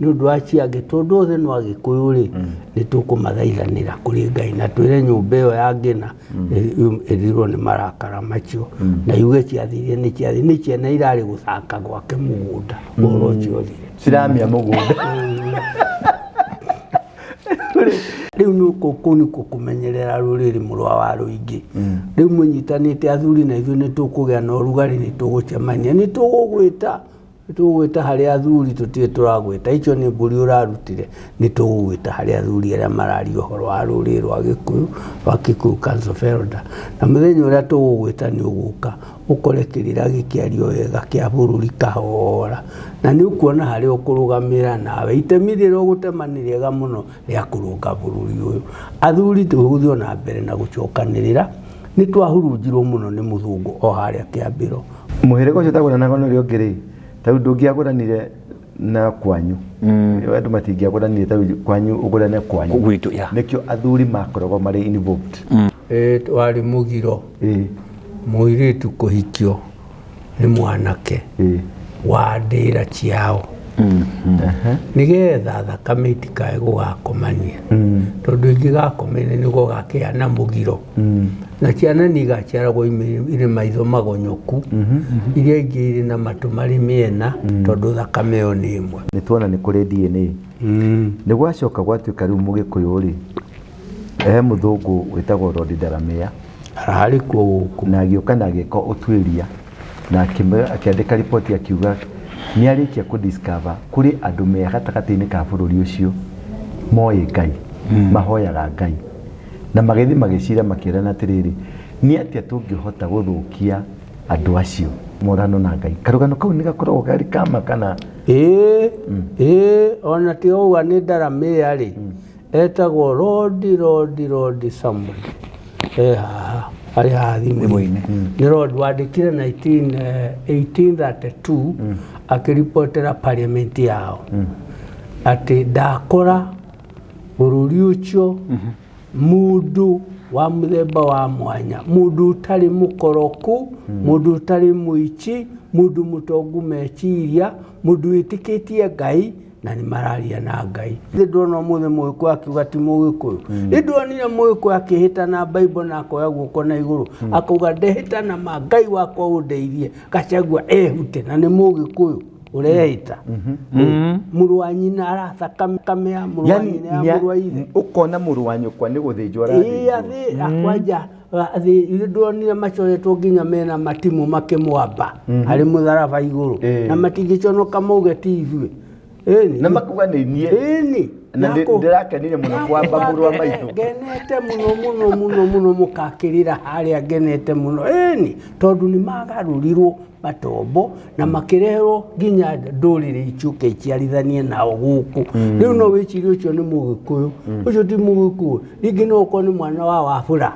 nundu aciage tondu othe no agikuyu ri ni tukumathaithanira kuri Ngai na twire nyumba iyo ya ngina ithirwo ni marakara macio na yuge ciathirie ni ciana irari guthaka gwake mugunda oro ciothe ciramia mugunda riu nuko kuni kukumenyerera ruriri murwa wa ruingi riu munyitanite athuri na ithu ni tukugia na urugari ni tugucemania ni tugwita hari athuri tutie turagwita icio ni mburi urarutire ni tugwita hari athuri aria marari uhoro wa ruriri rwa Gikuyu wa Kikuyu Council of Elders na muthenya uria tugwita ni uguka ukore kirira gikiario wega kia bururi kahora na ni ukuona hari ukurugamira nawe itemithire ugutemaniria ga muno ria kurunga bururi uyu athuri tuguthio na mbere na gucokanirira ni twahurunjirwo muno ni muthungu o haria kiambiro muhirego ucio taguranaga no rio ngiri tau ndungiaguranire na kwanyu andu matingiaguranire tau kwanyu ugurane kwanyu gwitu ya nikio athuri makoragwo mari involved wari mugiro muiritu kuhikio ni mwanake wa ndira ciao nigetha thakame itikae gugakomania tondu ingigakomene niguo gakiana mugiro na ciana nigaciaragwo iri maitho magonyoku iria ingi iri na matu mari miena tondu thakame yo ni imwe nituona ni kuri DNA ni gwacoka gwatuika riu Mugikuyu ri muthungu witagwo Lord Ndaramia arari kuo guku na agioka na ageka utwiria na akiandika report akiuga ni arikia ku discover kuri andu me gatagati-ini ka bururi ucio moye Ngai mahoyaga Ngai na magethi magicira makirana atiriri ni atia tungihota guthukia andu acio morano na Ngai karugano kau ni gakoragwo gari kama kana ona ti uga ni Ndaramia ri etagwo Lord somebody ari hathimwe ni Lord wandikire 1832 akiripotera parliament yao ati ndakora bururi ucio mundu wa muthemba wa mwanya mundu utari mukoroku mundu utari muici mundu mutongu meciria mundu witikitie Ngai na ni mararia na Ngai ndona muthe Mugikuyu akiuga ti Mugikuyu ndonire Mugikuyu akihita na Bible na akoya guko na iguru akauga ndehita na Ngai wakwa undeithie gacagua ehute na ni Mugikuyu urehita muru wa nyina arathakame ya muru wa nyina ya muru wa ithe ukona muru wa nyukwa ni guthinjwo rathi akwaja ndonire macoretwo nginya mena matimu makimwamba ari mutharaba iguru na matingiconoka mauge ti ithuĩ na makuga ni nie na ndirakenire muno kwamba muru wa maitho genete muno mukakirira haria genete muno tondu ni magarurirwo matombo na makireherwo nginya ndurire icuke iciarithanie nao guku riu no wicirie ucio ni Mugikuyu ucio ti Mugikuyu ringi no uko ni mwana wa Wafula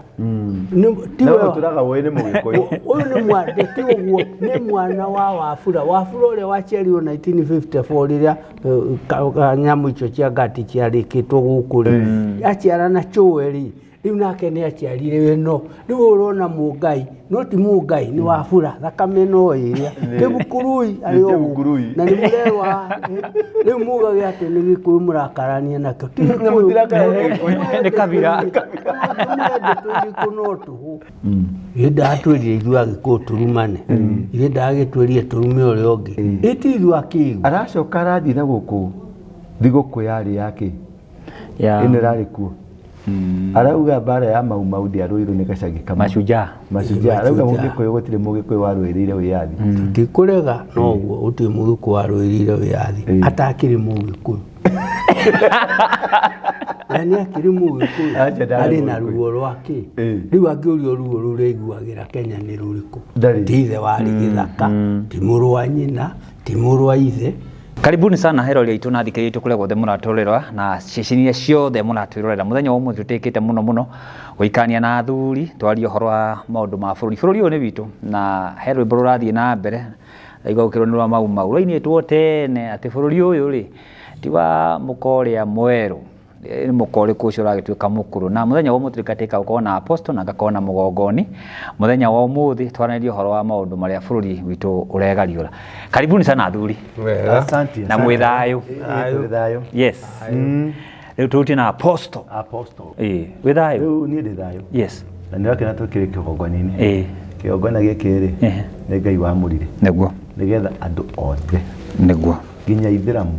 tiwe turaga we ni Mugikuyu uyu ni mwana ti uguo ni mwana wa Wafula uria waciarirwo 1954 riria nyamu icio cia ngati ciarikitwo guku ri aciara na Choweri riu nake ni aciarire weno riu urona Mungai no ti Mungai ni Wafula thakame no iria ni Bukurui ari o na ni murewa riu mugage ati ni Gikuyu murakarania nakio ti ni kabira kunotu ida atwirire ithua Gikuyu turumane ida agitwirie turume uri ongi iti ithua kigu aracoka arathi na guku thiguku yari yake ino rari kuo arauga bara ya mau ndiaruiru ni gacagi kama mashujaa arauga Mugikuyu gutire Mugikuyu warwirire wiyathi tikurega no guo uti Mugikuyu warwirire wiyathi atakiri Mugikuyu yani akiri Mugikuyu ari na ruo rwake riu angiurio ruo rureiguagira Kenya ni ruriku tithe wari githaka ti muru wa nyina ti muru wa ithe Karibuni sana herori itu na thikiritu kule gothe muratorerwa na cecini ciothe muratwirorera muthenya umwe tutikite muno guikania na athuri twario horo wa maundu ma bururi uyu ni witu na herori bururathie na mbere aigo kironirwa mau raini tuotene ati bururi uyu ri ti wa mukoria mweru nĩ mũkori kũcio ũragĩtuĩka mũkũrũ na mũthenya wa ũmũthĩ katika gũkorwo na apostle na ngakorwo na mũgongoni mũthenya wa ũmũthĩ twaranĩrie ũhoro wa maũndũ marĩa bũrũri witũ ũregariũra. Karibuni sana athuri. Asante. Na mwĩ thayũ. Yes. Rĩu tũrutire na apostle. Wĩ thayũ. Rĩu niĩ ndĩ thayũ. Yes. Na nĩ wakena tũkĩrĩ kĩgongona-inĩ. Kĩgongona gĩkĩ rĩ nĩ Ngai wamũrire. Nĩguo. Nĩgetha andũ othe. Nĩguo. Nginya ithĩramu.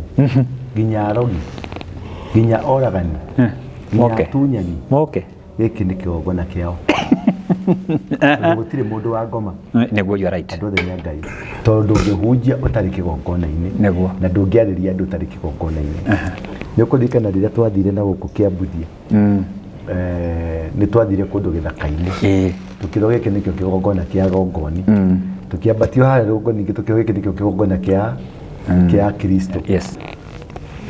Nginya arogi. Nginya oragani. Nginya atunyani. Gĩkĩ nĩ kĩgongona kĩao. Gũtirĩ mũndũ wa ngoma. Nĩguo, you are right. Andũ othe nĩ a Ngai. Tondũ ndũngĩhunjia ũtarĩ kĩgongona-inĩ. Nĩguo. Na ndũngĩarĩria andũ ũtarĩ kĩgongona-inĩ. Nĩ ũkũririkana rĩrĩa twathire na gũkũ Kĩambuthia. Nĩ twathire kũndũ gĩthaka-inĩ. Tukĩrwo gĩkĩ nĩkĩo kĩgongona kĩa Gongoni. Tukĩambatio harĩa Gongoni ningĩ tukĩrwo gĩkĩ nĩkĩo kĩgongona kĩa Kristo. Yes.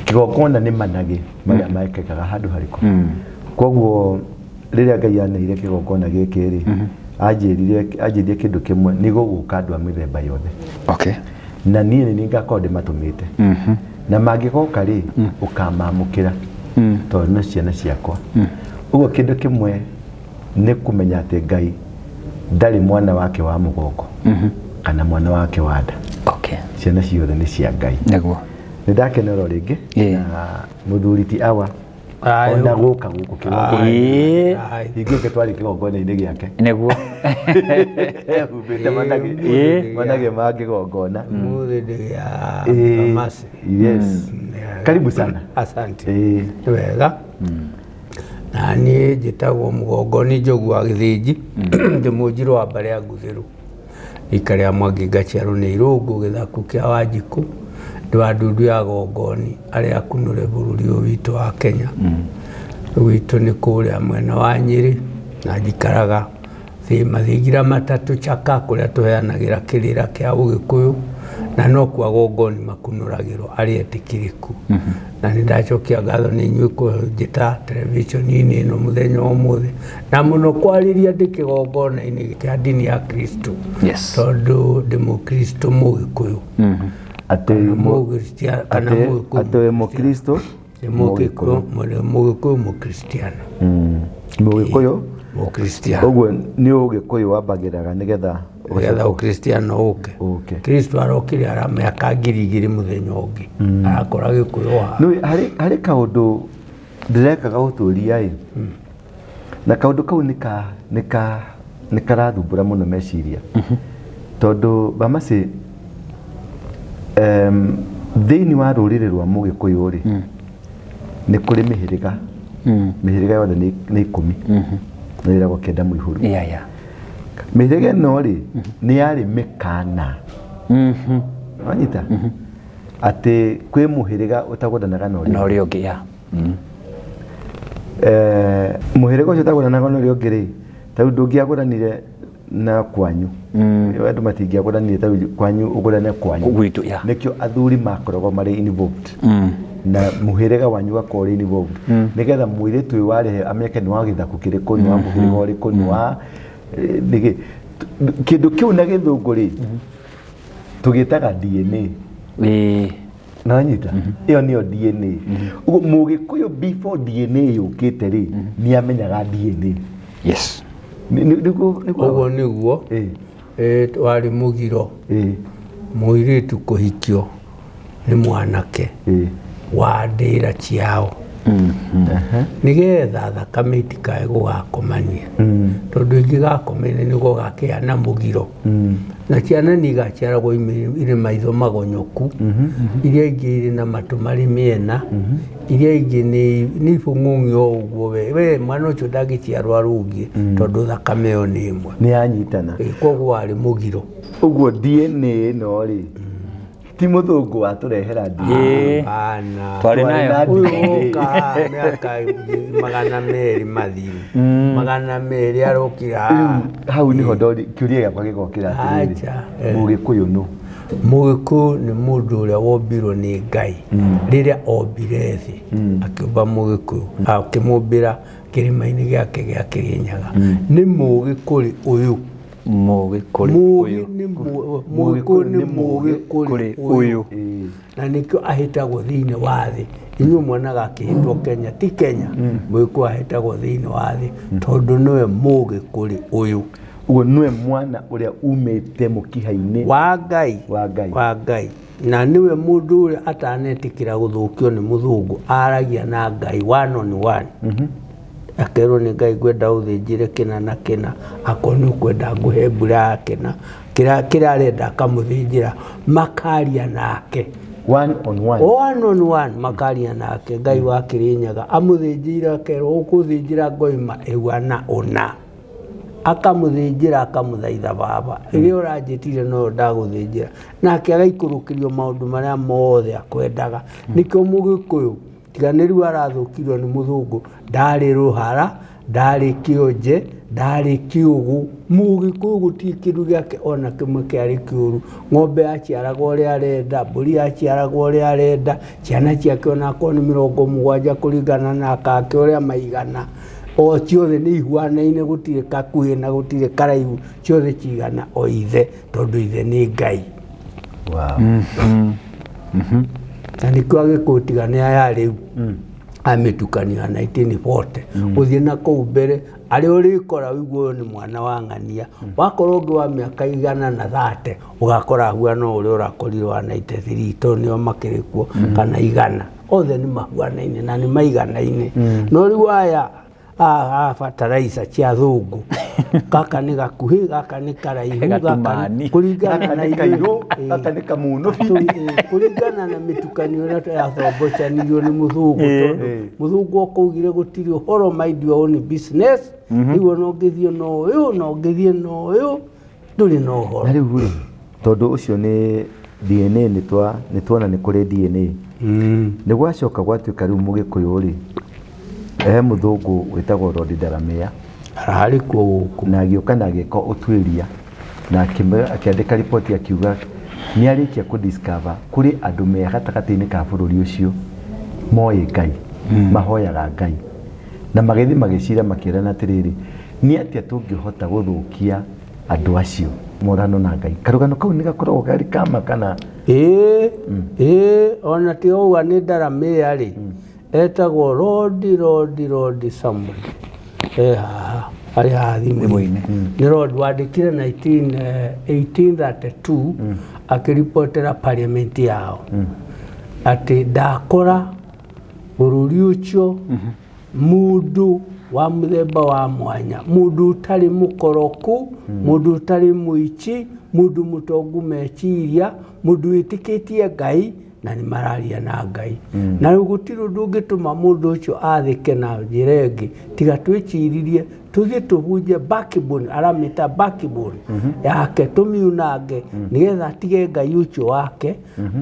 Kĩgongona nĩ manage marĩa mekĩkaga handũ harĩkũ. Koguo rĩrĩa Ngai aneire kĩgongona gĩkĩ rĩ anjĩrire kĩndũ kĩmwe nĩ gũgũka andũ a mĩthemba yothe. Okay. Na niĩ nĩ ngakorwo ndĩmatũmĩte. Na mangĩgoka rĩ ũkamamũkĩra tondũ nĩ ciana ciakwa. Ũguo kĩndũ kĩmwe nĩ kũmenya atĩ Ngai ndarĩ mwana wake wa mũgongo kana mwana wake wa nda. Okay. Ciana ciothe nĩ cia Ngai. Nĩguo. Nĩ ndakenera rĩngĩ na mũthuri ti awa ona gũka gũkũ kĩgongona. Hingĩke twarĩ kĩgongona-inĩ gĩake. Nĩguo. Humbĩte manage ma kĩgongona. Mũthĩ ndĩ Masi. Yes. Karibu sana. Asante. Wega. Na niĩ njĩtagwo Mũgongoni Njogu wa Gĩthĩnji. Ndĩ mũnjirũ wa mbarĩ ya Nguthĩrũ. Rika rĩa Mwangi ngaciarwo nĩ Irũngũ Gĩthaku kĩa Wanjikũ. Ndĩ wa ndundu ya Gongoni arĩa akunũre bũrũri ũyũ witũ wa Kenya. Witũ nĩ kũrĩa mwena wa Nyĩrĩ na njikaraga mathingira matatũ Chaka kũrĩa tũheanagĩra kĩrĩra kĩa Ũgĩkũyũ na no kwa Gongoni makunũragĩrwo arĩa etĩkĩrĩku. Na nĩ ndacokia ngatho nĩ inyuĩ kũnjĩta televisheni-inĩ ĩno mũthenya wa ũmũthĩ na mũno kwarĩria ndĩ kĩgongona-inĩ kĩa ndini ya Kristo. Yes. Tondũ ndĩ Mũkristo Mũgĩkũyũ. Atĩ Mũkristo Mũgĩkũyũ Mũkristiano. Mũgĩkũyũ Mũkristiano. Ũguo nĩ Ũgĩkũyũ wambagĩraga nĩgetha Ũkristiano ũke. Kristo arokire ara mĩaka 2000 mũthenya ũngĩ. Arakora Gĩkũyũ wa. Harĩ kaũndũ ndĩrekaga ũtũria na kaũndũ kau nĩ karathumbũra mũno meciria. Tondũ bamacĩ thĩinĩ wa rũrĩrĩ rwa Mũgĩkũyũ rĩ nĩ kũrĩ mĩhĩrĩga yothe nĩ 10 na ĩragwo kenda mũihũru. Mĩhĩrĩga ĩno rĩ nĩ yarĩ mĩkana. Wanyita atĩ kwĩ mũhĩrĩga ũtagũthanaga na ũrĩa ũngĩ. Mũhĩrĩga ũcio ũtagũthanaga na ũrĩa ũngĩ rĩ tondũ ndũngĩagũranire na kwanyu. Andũ matingĩagũranire tondũ kwanyu ũgũrane kwanyu. Nĩkĩo athuri makoragwo marĩ involved. Na mũhĩrĩga wanyu gakorwo ũrĩ involved. Nĩgetha mũirĩtu ũyũ warehe amĩake nĩ wa gĩthaku kĩrĩkũ, nĩ wa mũhĩrĩga ũrĩkũ, nĩ wa kĩndũ kĩu na Gĩthũngũ rĩ tũgĩtaga DNA. Na wanyita ĩyo nĩyo DNA. Ũguo Mũgĩkũyũ before DNA yũkĩte rĩ nĩ amenyaga DNA. Yes. Ũguo nĩguo warĩ mũgiro mũirĩtu kũhikio nĩ mwanake wa ndĩra ciao. Nĩgetha thakame itikae gũgakomania. Tondũ ingĩgakomania nĩguo gakĩana mũgiro. Na ciana nĩigaciaragwo irĩ maitho magonyoku. Iria ingĩ irĩ na matũ marĩ mĩena. Iria ingĩ nĩ ibũng'ũng'i o ũguo we mwana ũcio ndangĩciarwo arũngiĩ tondũ thakame ĩyo nĩ ĩmwe. Nĩ yanyitana. Koguo warĩ mũgiro. Ũguo DNA ĩno rĩ ti mũthũngũ watũrehera DNA. Twarĩ nayo. Mĩaka 200 mathiru. 200 arokira. Hau nĩho kĩũria gĩakwa gĩgokĩra atĩrĩrĩ. Mũgĩkũyũ nũ? Mũgĩkũyũ nĩ mũndũ ũrĩa wombirwo nĩ Ngai rĩrĩa ombire thĩ akĩũmba Mũgĩkũyũ akĩmũmbĩra kĩrĩma-inĩ gĩake gĩa Kĩrĩnyaga. Nĩ Mũgĩkũyũ ũyũ Mũgĩkũyũ nĩ Mũgĩkũyũ na nĩkĩo ahĩtagwo thĩinĩ wa thĩ. Inyuĩ mwonaga akĩhĩtwo Kenya, ti Kenya, Mũgĩkũyũ ahĩtagwo thĩinĩ wa thĩ tondũ nĩwe Mũgĩkũyũ. Ũguo nĩwe mwana ũrĩa umĩte mũkiha-inĩ wa Ngai na nĩwe mũndũ ũrĩa atanetĩkĩra gũthũkio nĩ mũthũngũ, aragia na Ngai one on one. Akerwo nĩ Ngai ngwenda ũthĩnjĩre kĩna na kĩna, akorwo nĩ ũkwenda ngũhe mbura ya kĩna, kĩrĩa arenda akamũthĩnjĩra, makaria nake one on one makaria nake. Ngai wa Kĩrĩnyaga amũthĩnjĩire, akerwo ũkũthĩnjĩra ngoima ĩgwana ũna, akamũthĩnjĩra akamũthaitha baba, ĩrĩa ũranjĩtire no ndagũthĩnjĩra, nake agaikũrũkĩrio maũndũ marĩa mothe akwendaga. Nĩkĩo Mũgĩkũyũ tiga nĩ rĩu arathũkirio nĩ mũthũngũ, ndarĩ rũhara, ndarĩ kĩonje, ndarĩ kĩũgũ. Mũgĩkũyũ gũtirĩ kĩndũ gĩake ona kĩmwe kĩarĩ kĩũru. Ng'ombe yaciaraga ũrĩa arenda, mbũri yaciaraga ũrĩa arenda, ciana ciake ona akorwo nĩ 70 kũringana na akake ũrĩa maigana, o ciothe nĩ ihuanaine, gũtirĩ kakuhĩ na gũtirĩ karaihu, ciothe cigana o ithe, tondũ ithe nĩ Ngai. Na nĩkĩo Agĩkũyũ tiga nĩ aya rĩu amĩtukania 1940 gũthiĩ na kũu mbere, arĩa ũrĩkora wĩguo nĩ mwana wa ng'ania. Wakorwo ũngĩ wa mĩaka 130 ũgakora ahuana ũrĩa ũrakorirwo wa 93, tondũ nĩo makĩrĩ kuo, kana 100, othe nĩ mahuanaine na nĩ maiganaine. No rĩu aya fertilizer cia thũngũ, gaka nĩ gakuhĩ, gaka nĩ karaihu, kũringana na kũringana na mĩtukanio ĩrĩa yathombochanirio nĩ mũthũngũ. Mũthũngũ okaugire gũtirĩ ũhoro, mind your own business, rĩu no ngĩthiĩ no ũyũ, no ngĩthiĩ no ũyũ, ndũrĩ na ũhoro. Na rĩu rĩ, tondũ ũcio nĩ DNA, nĩ tuona nĩ kũrĩ DNA, nĩ gwacoka gwatuĩka rĩu Mũgĩkũyũ rĩ, mũthũngũ wĩtagwo Lord Ndaramia ararĩ kuo gũkũ, na agĩũka na agĩka ũtuĩria na akĩandĩka riboti akiuga nĩ arĩkia kũdiscover kũrĩ andũ me gatagatĩ-inĩ ka bũrũri ũcio moĩ Ngai, mahoyaga Ngai, na magĩthiĩ magĩcira makĩrana atĩrĩrĩ, nĩ atĩa tũngĩhota gũthũkia andũ acio morano na Ngai. Karũgano kau nĩ gakoragwo gari kama kana ona ti ũguo nĩ Ndaramia rĩ, etagwo Lord Samuel arĩ haha thimũ-inĩ. Nĩ Lord wandĩkire 1832 akĩripotera parliament yao atĩ ndakora bũrũri ũcio mũndũ wa mũthemba wa mwanya, mũndũ ũtarĩ mũkoroku, mũndũ ũtarĩ mũici, mũndũ mũtongu meciria, mũndũ wĩtĩkĩtie Ngai na nĩ mararia na Ngai. Na rĩu gũtirĩ ũndũ ũngĩtũma mũndũ ũcio athĩke na njĩra ĩngĩ tiga twĩciririe tũthiĩ tũhunjie backbone, aramĩta backbone yake, tũmiunange nĩgetha atige Ngai ũcio wake,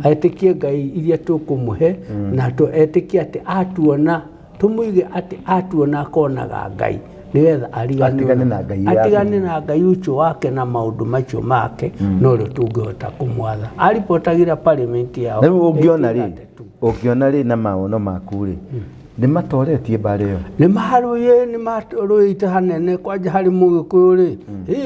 etĩkie Ngai iria tũkũmũhe, na etĩkie atĩ atuona, tũmũige atĩ atuona akonaga Ngai, nĩgetha atigane na Ngai ũcio wake na maũndũ macio make, no rĩo tũngĩhota kũmwatha. Aripotagĩra parliament yao. Rĩu ũngĩona rĩ na maono maku rĩ, nĩ matoretie mbarĩ ĩyo? Nĩ marũĩte hanene, kwanja harĩ Mũgĩkũyũ rĩ,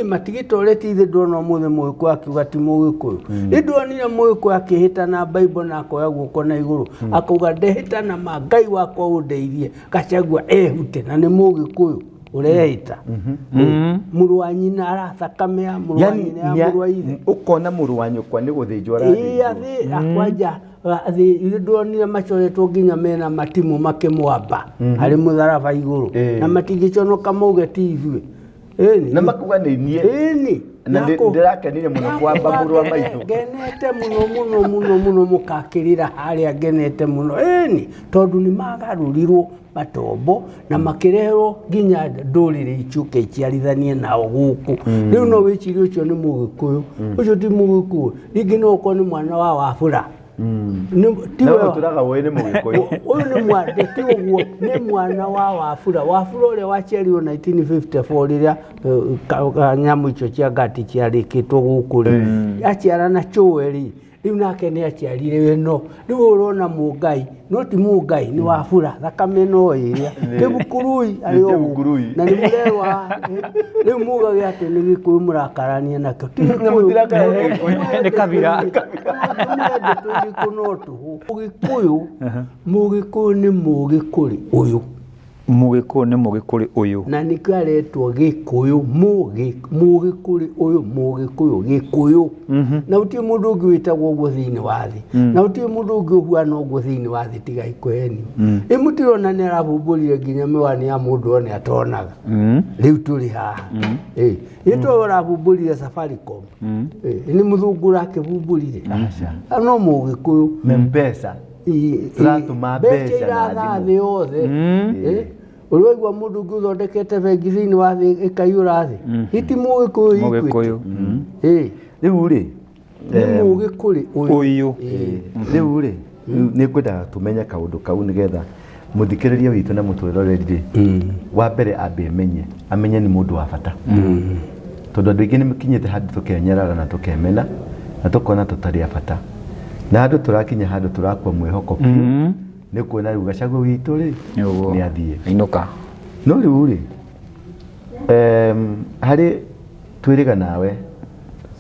matigĩtoretie. Ithe ndona ũmũthĩ Mũgĩkũyũ akiuga ti Mũgĩkũyũ. Nĩndonire Mũgĩkũyũ akĩhĩta na Bible na akoya guoko na igũrũ, akauga ndehĩta na ma Ngai wakwa ũndeithie, Gachagua ehute, na nĩ Mũgĩkũyũ ũrehĩta. Mũrũ wa nyina arathakame ya mũrũ wa nyina ya mũrũ wa ithe. Ũkona mũrũ wa nyũkwa nĩ gũthĩnjwo arathĩnjwo. Kwanja ndonire macoretwo nginya mena matimũ makĩmwamba harĩ mũtharaba igũrũ, na matingĩconoka mauge ti ithuĩ. Na makuga nĩ niĩ. Na ndĩrakenire mũno kwamba mũrũ wa maitũ. Ngenete mũno mũkakĩrĩra harĩa, ngenete mũno tondũ nĩ magarũrirwo matombo na makĩreherwo nginya ndũrĩrĩ icuke iciarithanie nao gũkũ. Rĩu no wĩcirie ũcio nĩ Mũgĩkũyũ, ũcio ti Mũgĩkũyũ, rĩngĩ no ũkorwo nĩ mwana wa Wafula. Tũraga ũĩ nĩ Mũgĩkũyũ. Ũyũ nĩ mwana, ti ũguo, nĩ mwana wa Wafula. Wafula ũrĩa waciarirwo 1954 rĩrĩa nyamũ icio cia ngati ciarĩkĩtwo gũkũ rĩ, aciara na Joel. riu nake nä aciarire we no riu urona Mũngai no ti Mũngai ni Wafula thakame no ĩrĩa Kĩbukurui arĩ o na nĩ mũrewa riu mugage atĩ nĩ Gĩkũyũ mũrakarania nakĩo ti nĩ kabira Mũgĩkũyũ nĩ Mũgĩkũrĩ ũyũ Mũgĩkũyũ nĩ Mũgĩkũrĩ ũyũ na nĩ kĩaretwo Gĩkũyũ Mũgĩkũrĩ ũyũ Mũgĩkũyũ Gĩkũyũ na gũtirĩ mũndũ ũngĩ wĩtagwo ũguo thĩinĩ wa thĩ na gũtirĩ mũndũ ũngĩ ũhuana ũguo thĩinĩ wa thĩ tiga Ikũhenio mũtirona nĩ arabumbũrire nginya mĩwani ya mũndũ one atonaga rĩu tũrĩ haha ĩtwe arabumbũrire Safaricom nĩ mũthũngũ ũrakĩbumbũrire no Mũgĩkũyũ Mpesa turatũma mbeca na thĩ yothe ũrĩigua mũndũ ũngĩ ũthondekete bengi thĩinĩ wa thĩ ĩkaiyũra thĩ iti Mũgĩkũyũ rĩu rĩ nĩ Mũgĩkũrĩ ũyũ rĩu rĩ nĩ ngwendaga tũmenye kaũndũ kau nĩgetha mũthikĩrĩria witũ na mũtũroreri rĩ wa mbere ambe amenye nĩ mũndũ wa bata tondũ andũ aingĩ nĩ mũkinyĩte handũ tũkenyerara na tũkemena na tũkona tũtarĩ a bata na andũ tũrakinya handũ tũrakua mwĩhoko biũ nĩ kuona rĩu Gachagua witũ rĩ nĩ athiĩ ainũka no rĩu rĩ harĩ twĩrĩga nawe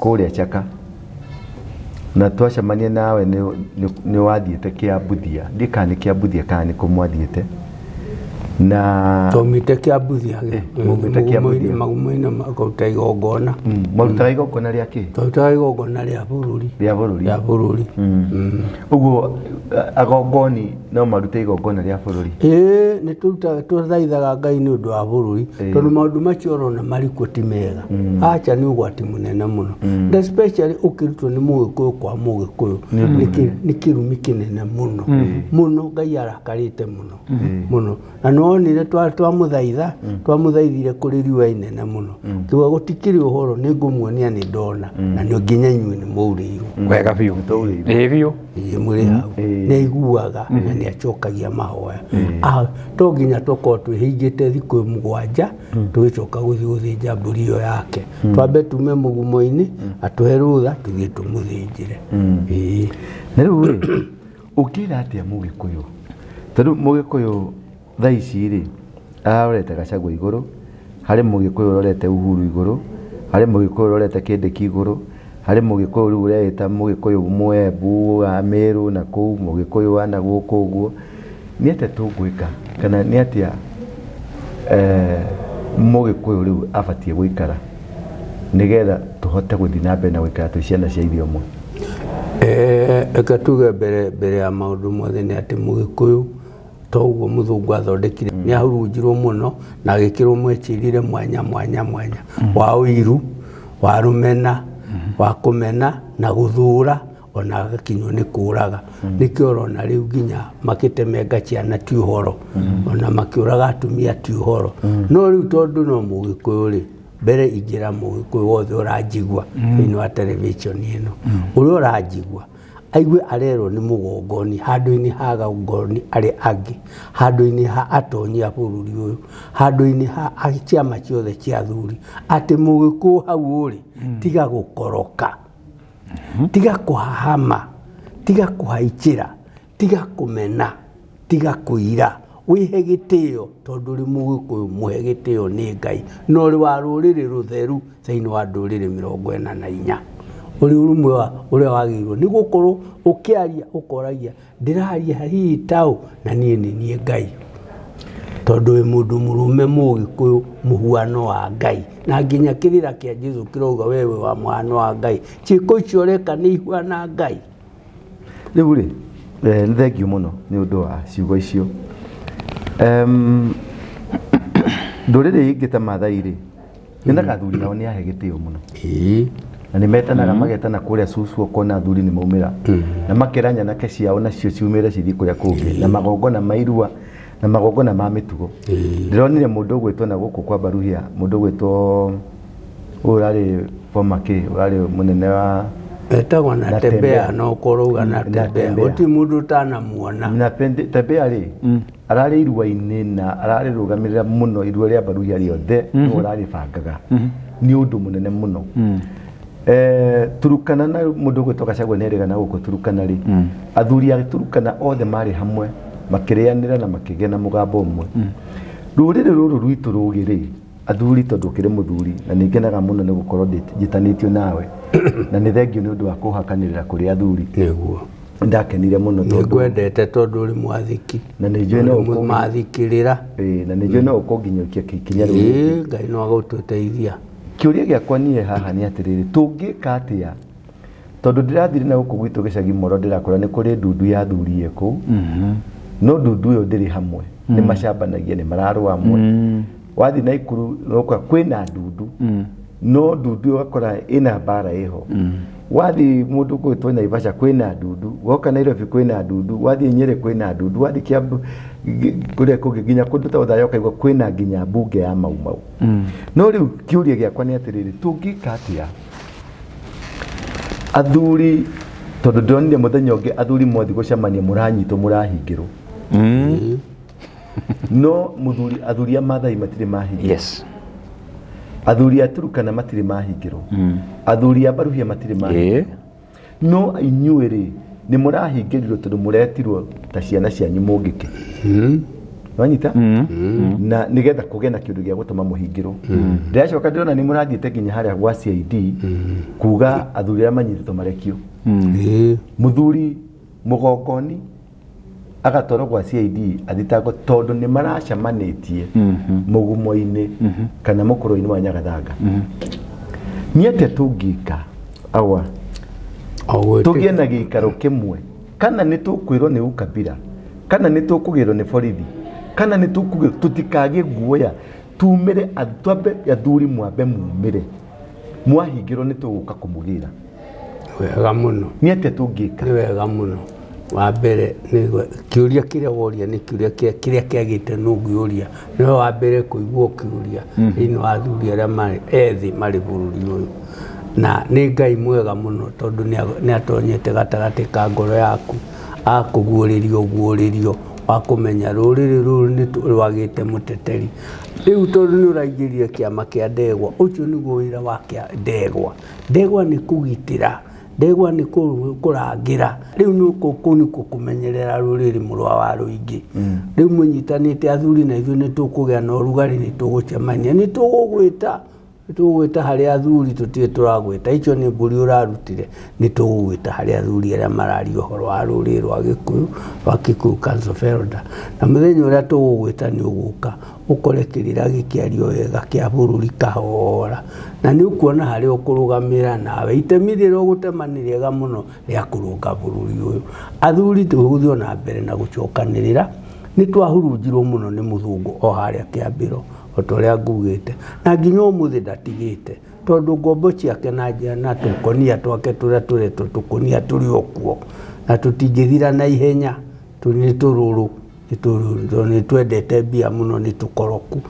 kũrĩa Chaka na twacemania nawe nĩ wathiĩte Kĩambuthia ndikana nĩ Kĩambuthia kana nĩ kũmwathiĩte na tomite Kĩambuthia magumo-inĩ makauta igongona marutaga igongona rĩa kĩ twautaga igongona rĩa bũrũri ũguo agongoni no marute igongona rĩa bũrũri nĩ tũthaithaga Ngai nĩ ũndũ wa bũrũri tondũ maũndũ macio ũrona marĩkuo ti mega acha nĩ ũgwati mũnene mũno especially ũkĩrutwo nĩ Mũgĩkũyũ kwa Mũgĩkũyũ nĩ kĩrumi kĩnene mũno Ngai arakarĩte mũno na nonire twamũthaithire kũrĩ riũa inene mũno kiuga gũtikĩrĩ ũhoro nĩ ngũmuonia nĩ ndona na nĩ nginya inyuĩ nĩ mũrĩirwo wega biũ biũ mũrĩ hau nĩ aiguaga na nĩ acokagia mahoya to nginya tũkorwo twĩhingĩte thikũ 7 tũgĩcoka gũthiĩ gũthĩnja mbũri ĩyo yake twambe tume mũgumo-inĩ atũhe rũtha tũthiĩ tũmũthĩnjĩre na rĩu rĩ ũkĩra atĩa Mũgĩkũyũ tondũ Mũgĩkũyũ thaa ici rĩ arorete Gachagua igũrũ harĩ Mũgĩkũyũ ũrorete Uhuru igũrũ harĩ Mũgĩkũyũ ũrorete Kindiki igũrũ harĩ Mũgĩkũyũ rĩu ũreta Mũgĩkũyũ Mwembu Ameru na kũu Mũgĩkũyũ wa na gũkũ ũguo nĩ atĩa tũngwĩka kana nĩ atĩa Mũgĩkũyũ rĩu abatiĩ gũikara nĩgetha tũhote gũthiĩ na mbere na gũikara twĩ ciana cia ithe ũmwe eka tuge mbere ya maũndũ mothe nĩ atĩ Mũgĩkũyũ toguo mũthũngũ athondekire nĩ ahurunjirwo mũno na agĩkĩrwo mwĩcirire mwanya wa ũiru wa rũmena wa kũmena na gũthũra ona agakinywo nĩ kũraga nĩkĩo ũrona rĩu nginya makĩtemenga ciana ti ũhoro ona makĩũraga atumia ti ũhoro no rĩu tondũ no Mũgĩkũyũ rĩ mbere ingĩra Mũgĩkũyũ wothe ũranjigua thĩinĩ wa television ĩno ũrĩa ũranjigua aigue arerwo nĩ mũgongoni handũ-inĩ ha gongoni arĩ angĩ handũ-inĩ ha atonyi a bũrũri ũyũ handũ-inĩ ha ciama ciothe cia athuri atĩ Mũgĩkũyũ hau ũrĩ tiga gũkoroka tiga kũhahama tiga kũhaicĩra tiga kũmena tiga kũira wĩhe gĩtĩo tondũ ũrĩ Mũgĩkũyũ mũhe gĩtĩo nĩ Ngai na ũrĩ wa rũrĩrĩ rũtheru thĩinĩ wa ndũrĩrĩ 44 ũrĩ ũrũmwe ũrĩa wagĩrĩirwo nĩ gũkorwo ũkĩaria ũkoragia ndĩraria hihi taũ na niĩ Ngai tondũ wĩ mũndũ mũrũme Mũgĩkũyũ mũhuano wa Ngai na nginya kĩrĩra kĩa Jesũ kĩrauga wewe wa mũhano wa Ngai ciĩko icio ũreka nĩ ihuana Ngai rĩu rĩ nĩ thengiũ mũno nĩ ũndũ wa ciugo icio ndũrĩrĩ ingĩ ta Maathai rĩ nĩnaga athuri nao nĩ ahe gĩtĩo mũno na nĩ metanaga magetana kũrĩa Susu ũkona athuri nĩ maumĩra na makĩranya nake ciao nacio ciumĩre cithiĩ kũrĩa kũngĩ na magongona ma irua na magongona ma mĩtugo ndĩronire mũndũ ũgwĩtwo na gũkũ kwa Baruhia mũndũ ũgwĩtwo ũrarĩ Bomake ũrarĩ mũnene wa etagwo na Tembea no ũkorwo na Tembea gũti mũndũ ũtanamuona na Tembea rĩ ararĩ irua-inĩ na ararĩ rũgamĩrĩra mũno irua rĩa Baruhia rĩothe no ũrarĩ bangaga nĩ ũndũ mũnene mũno Turukana na mundu gwitoka Gachagua nerega na guko Turukana ri athuri a Turukana othe mari hamwe makirianira na makigena mugambo umwe rurire ruru rwitu rugiri athuri tondu kire muthuri na ningenaga muno ni gukorwo njitanitio nawe na ni thengio ni undu wa kuhakanirira kuri athuri niguo ndakenire muno ngwendete tondu uri mwathiki na ni njwe no kumathikirira na ni njwe no ukonginyokia kinya riu Ngai no agututeithia kiuria giakwa nie haha ni atiriri tungika atia tondu ndirathire na guku gwitu gicagi moro ndirakora ni kuri ndundu ya athuri eku no ndundu yo ndiri hamwe ni macambanagia ni mararwa amwe wathi na ikuru no kwa kwina ndundu no ndundu ugakora ina bara iho wathi mundu gwitwo Naivasha kwina ndundu woka Nairobi kwina ndundu wathi Nyeri kwina ndundu wathi Kiambu kuria kungi nginya kundu ta Uthayo kaigwa kwina nginya mbunge ya Mau no riu kiuria giakwa ni atiriri tungika atia athuri tondu ndonire muthenya ungi athuri mothi gucemania muranyitwo murahingirwo no muthuri athuri a Maathai matire mahingirwo yes athuri a Turukana matire mahingirwo athuri a Baruhia matire mahingirwo no inyuiri ni murahingirirwo tondu muretirwo ta ciana cianyu mungike wanyita na nigetha kuge na kindu gia gutuma muhingirwo ndiracoka ndona ni murathiite nginya haria gwa CID kuga athuri a manyitwo marekio muthuri mugongoni agatoro gwa CID athitagwo tondu ni maracamanitie mugumo-ini kana mukuru-ini wa Nyagathanga ni atia tungika awa tugie na gikaro kimwe kana ni tukwirwo ni ukabira kana ni tukugirwo ni borithi kana ni tukugirwo tutikage guoya tumire atwabe athuri mwambe mumire mwahingirwo ni tuguka kumugira wega muno ni atia tungika ni wega muno wa mbere ni kiuria kiria woria ni kiuria kiria kiagite nungiuria no wa mbere kuigwo kiuria ino athuri aria mari ethi mari bururi uyu na ni Ngai mwega muno tondu ni atonyete gatagati ka ngoro yaku akuguuririo wa kumenya ruriri ruru ni rwagite muteteri riu tondu ni uraingirie kiama kia Ndegwa ucio niguo wira wa kia Ndegwa ni kugitira Ndegwa ni kurangira riu ni kumenyerera ruriri murwa wa ruingi riu munyitanite athuri na ithu ni tukugea na urugari ni tugucemania ni tugwita hari athuri tutie turagwita icio ni mburi urarutire ni tugwita hari athuri aria marari uhoro wa ruriri rwa Gikuyu wa Kikuyu Council of Elders na muthenya uria tugwita ni uguka ukore kirira gikiario wega kia bururi kahora na ni ukuona hari ukurugamira nawe itemi riro gutemaniria muno ria kurunga bururi uyu athuri tuguthio na mbere na gucokanirira ni twahurunjirwo muno ni muthungu o haria kiambiro otoria ngugite na nginya umuthi ndatigite tondu ngombo ciake na njira na tukonia twake turia turi tukonia turi okuo na tutingithira na ihenya tuni tururu ni twendete bia muno ni tukoroku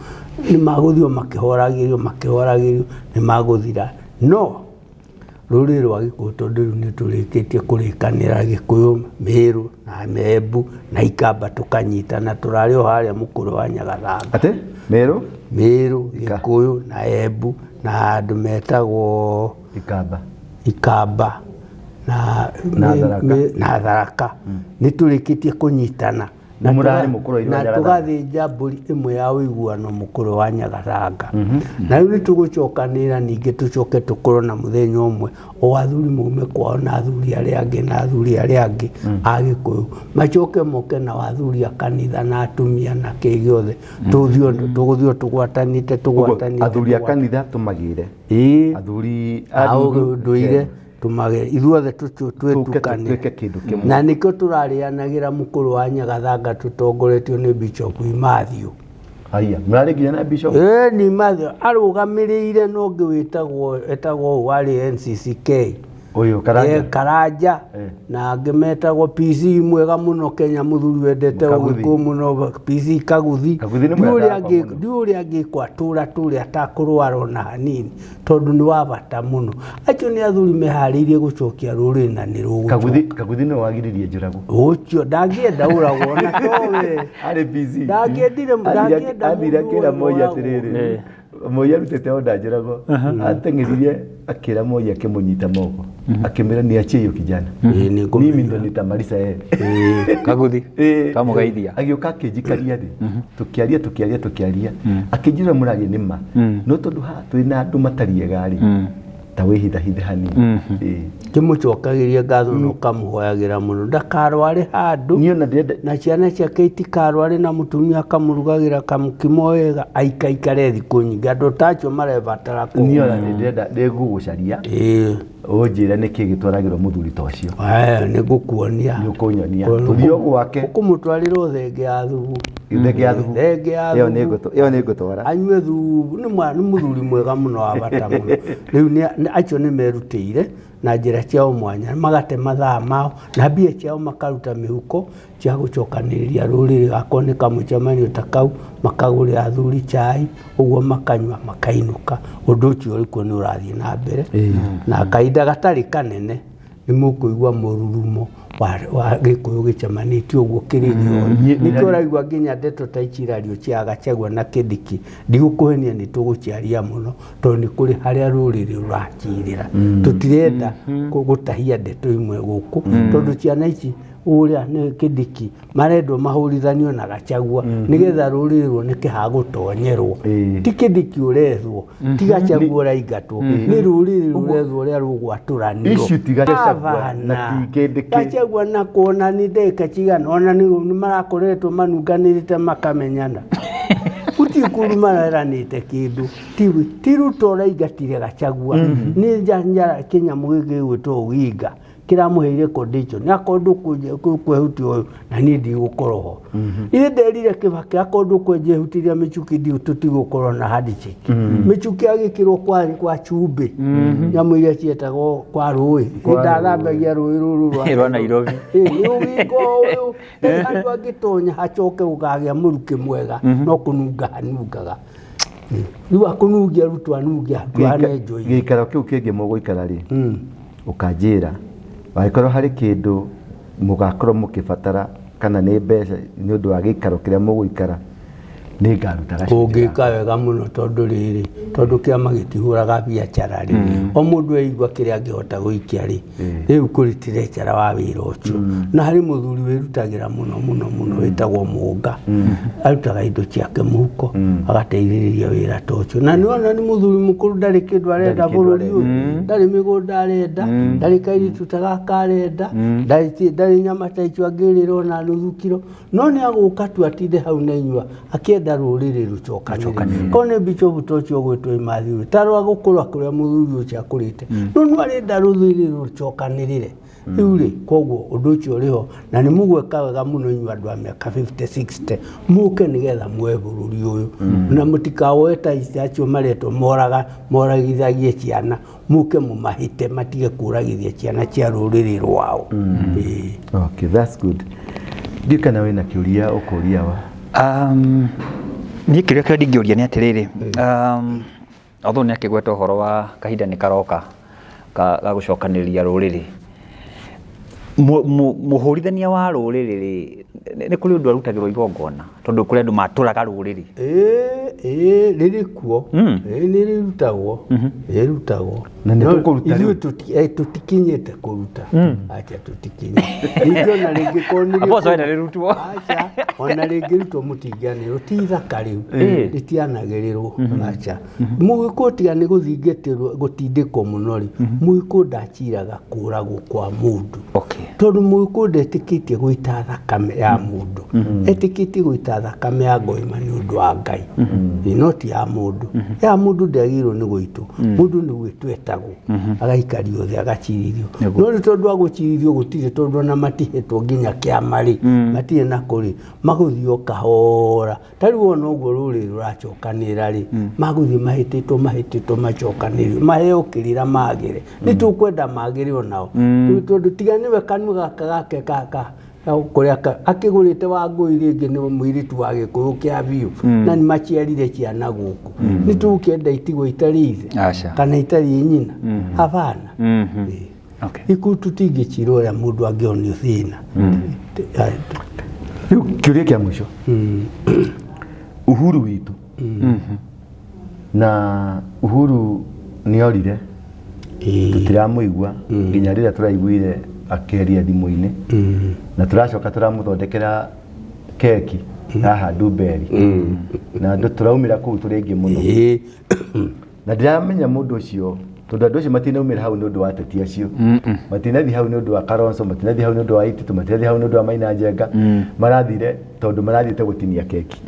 ni maguthio makihoragirio ni maguthira no ruriri rwa Gikuyu tondu ni turikitie kurikanira Gikuyu Meru na Meembu na Ikamba tukanyitana turari o haria mukuru wa Nyagathanga ate Meru Gikuyu na Embu na andu metagwo Ikamba na Tharaka ni turikitie kunyitana na murari mukuru ino na tugathinja mburi imwe ya uiguano mukuru wa Nyagathanga na riu nitugucokanira ningi tucoke tukorwo na muthenya umwe o athuri mume kwao na athuri aria angi a Gikuyu macoke moke na athuri a kanitha na atumia na kigiothe tuguthio tugwatanite athuri a kanitha tumagire athuri a nduire tumage ithuothe twetukane na nikio turarianagira mukuru wa Nyagathanga tutongoretio ni Bishop Matthew aya mrari nginya na Bishop ni Matthew arugamirire no ngi etagwo wari NCCK uyu Karanja na ngemetagwo PC mwega muno Kenya muthuri wendete ugiku muno PC Kaguthi ndiuria ngikwa tura atakurwara na hanini tondu ni wa bata muno acio ni athuri mehariirie gucokia ruriri na ni rugu Kaguthi no wagiririe njuragu ucio ndangienda uragwo na towe ari PC ndangiendire athira kira moja atiriri Moi arutete onda njirago ateng'eririe akira Moi akimunyita moko akimera ni achie kijana mimi ndo nitamaliza yeye kaguthi kamugaithia agioka akijikaria thi tukiaria akijira murage nima no tondu ha twina andu matariega ri ta wihitha hanini kimucokagiria ngatho no kamuhoyagira muno ndakarware handu niona ndenda na ciana ciake itikarware na mutumia akamurugagira kamukimo wega aikaikare thiku nyingi andu tacio marebatara ko niona ndenda ndigugucaria onjira niki gitwaragirwo muthuri tocio ni gukuonia ni ukunyonia tuthio gwake ukumutwarira thenge ya thubu iyo ni ngutwara anywe thubu ni muthuri mwega muno wa bata muno riu acio ni merutire na njira ciao mwanya magate mathaa mao na mbia ciao makaruta mihuko cia gucokaniria ruriri akone kamucemanio ta kau makagurira athuri chai uguo makanywa makainuka undu ucio urikuo ni urathie na mbere na kaida gatari kanene ni mukuigwa mururumo wa gikuyu gicemanitio uguo kiririo ni turaigwa nginya ndeto ta ichirario cia Gachagua na Kindiki ndigukuhenia ni tuguciaria muno tondu ni kuri haria ruriri rurakirira tutirenda gutahia ndeto imwe guku tondu ciana ici uria ni Kindiki marendwo mahurithanio na Gachagua nigetha ruriri ruoneke ha gutonyerwo ti Kindiki urethwo ti Gachagua uraingatwo ni ruriri rurethwo uria rugwaturanio icio ti Gachagua na ti Kindiki Gachagua na kuona ni ndeka cigana ona ni marakoretwo manunganirite makamenyana utikurumanaranite kindu tiruto uraigatire Gachagua ni njara Kinyamu gigi gwitwo Winga kiramuheire condition ni akondu kwehuti uyu na ni ndigukoroho ile nderire Kibaki akondu kwejehutiria Michuki ndi tutigukorwo na handshake Michuki agikirwo kwa chumbi nyamu iria cietagwo kwa rui ndathambagia rui ruru rwa Nairobi ugingo uyu andu agitonya hacoke ugagia muruke mwega no kununga hanungaga riu akunungia rutu anungia twane njoi gikaro kiu kingi muguikara ri ukanjira waikoro hari kindu mugakorwo mukibatara kana ni mbeca ni undu wa gikaro kiria muguikara ni ngaruta gacio ungika wega muno tondu kiama gitihuraga biacara ri o mundu eigua kiria angihota guikia ri riu kuritire cara wa wira ucio na hari muthuri wirutagira muno witagwo Munga arutaga indo ciake muhuko agateithiriria wira ta ucio na niona ni muthuri mukuru ndari kindu arenda bururi uyu ndari migunda arenda ndari kairitu tagaka arenda ndari nyama ta icio angiriro na nuthu kiro no ni aguka tu atinde hau na inyua akienda ruriri rucokanire kone bicho tocio gwitwo Imathiu tarwa gukurwa kuria muthuri ucio akurite no arenda ruriri rucokanirire riu ri koguo undu ucio riho na ni mugweka wega muno inyua andu a miaka 50-60 muke nigetha mwe bururi uyu na mutikawoe ta ici acio maretwo moragithagie ciana muke mumahite matige kuragithia ciana cia ruriri rwao okay that's good ndikana wena kiuria ukuria wa ni kiria kia ndingiuria ni atiriri although ni akigweta uhoro wa kahinda ni karoka ga gucokaniria ruriri muhurithania wa ruriri ni kuri undu arutagirwo igongona tondu kuri andu maturaga ruriri riri kuo ni rirutagwo na ni tukuruta ithuĩ tutikinyĩte kuruta acha tutikinyĩte ningĩ ona rĩngĩ konire aposo ena rĩrutwo acha ona rĩngĩ rutwo mũtinganĩrwo ti ithaka rĩu rĩtianagĩrĩrwo acha mũgĩkũ tiga nĩ gũthingĩtĩrwo gũtindĩkwo mũno rĩ mũgĩkũ ndaciraga kũragwo kwa mũndũ tondũ mũgĩkũ ndetĩkĩtie gũita thakame ya mũndũ etĩkĩtie gũita thakame ya ngoima nĩ ũndũ wa Ngai inoti ya mũndũ ndagĩrĩirwo nĩ gũitwo mũndũ nĩ gwĩtwo etagwo agaikario thĩ agaciririo no nĩ tondũ agũciririo gũtirĩ tondũ na matihetwo nginya kĩama rĩ matirĩ na kũrĩ magũthiĩ kahora tarĩu ona ũguo rũrĩrĩ rũracokanĩra rĩ magũthiĩ mahĩtĩtwo macokanĩrio maheo kĩrĩra magĩre nĩ tũkwenda magĩre onao tondũ tiga nĩwe kanua gaka gake kaka kuria akigurite Wangui ringi ni muiritu wa Gikuyu kia biu na ni maciarire ciana guku ni tukienda itigwo itari ithe kana itari nyina hapana okay ikutu tingicirwo ya mundu angionio thina kiuria kia mwisho uhuru witu na Uhuru niorire tutiramuigua nginya rĩrĩa tũraiguire akeria thimũ-inĩ na tũracoka tũramuthondekera keki haha Ndumberi na tũraumĩra kũu tũrĩ aingĩ mũno na ndiramenya mũndũ ũcio tondũ andũ acio matinaumĩra hau nĩ ũndũ wa ateti acio matinathi hau nĩ ũndũ wa Kalonzo matinathi hau nĩ ũndũ wa Ititu matinathi hau nĩ ũndũ wa Maina Njenga marathire tondũ marathiĩte gũtinia keki